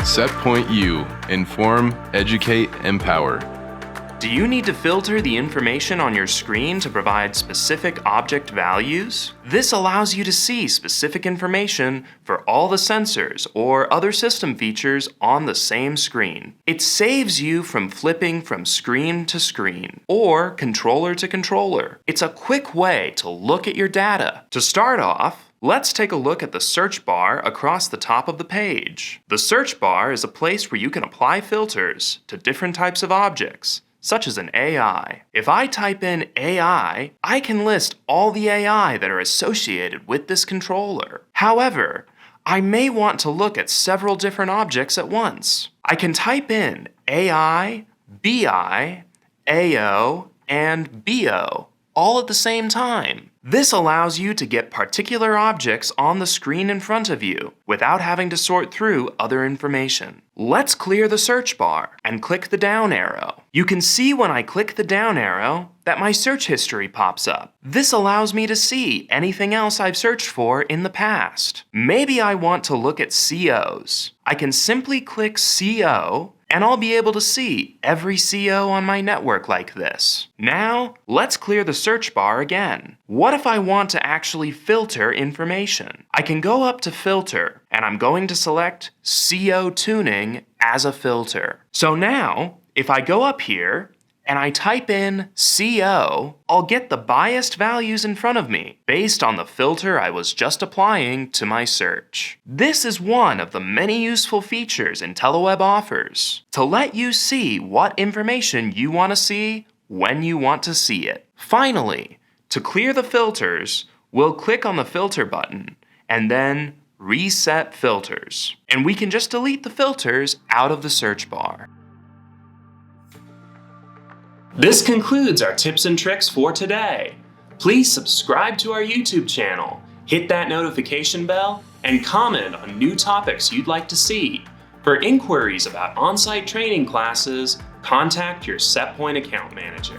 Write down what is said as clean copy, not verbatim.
Setpoint U. Inform, educate, empower. Do you need to filter the information on your screen to provide specific object values? This allows you to see specific information for all the sensors or other system features on the same screen. It saves you from flipping from screen to screen or controller to controller. It's a quick way to look at your data. To start off, let's take a look at the search bar across the top of the page. The search bar is a place where you can apply filters to different types of objects, such as an AI. If I type in AI, I can list all the AI that are associated with this controller. However, I may want to look at several different objects at once. I can type in AI, BI, AO, and BO all at the same time. This allows you to get particular objects on the screen in front of you without having to sort through other information. Let's clear the search bar and click the down arrow. You can see when I click the down arrow that my search history pops up. This allows me to see anything else I've searched for in the past. Maybe I want to look at COs. I can simply click CO and I'll be able to see every CO on my network like this. Now, let's clear the search bar again. What if I want to actually filter information? I can go up to Filter, and I'm going to select CO Tuning as a filter. So now, if I go up here, and I type in CO, I'll get the biased values in front of me based on the filter I was just applying to my search. This is one of the many useful features Enteliweb offers to let you see what information you want to see when you want to see it. Finally, to clear the filters, we'll click on the filter button and then reset filters. And we can just delete the filters out of the search bar. This concludes our tips and tricks for today. Please subscribe to our YouTube channel, hit that notification bell, and comment on new topics you'd like to see. For inquiries about on-site training classes, contact your Setpoint account manager.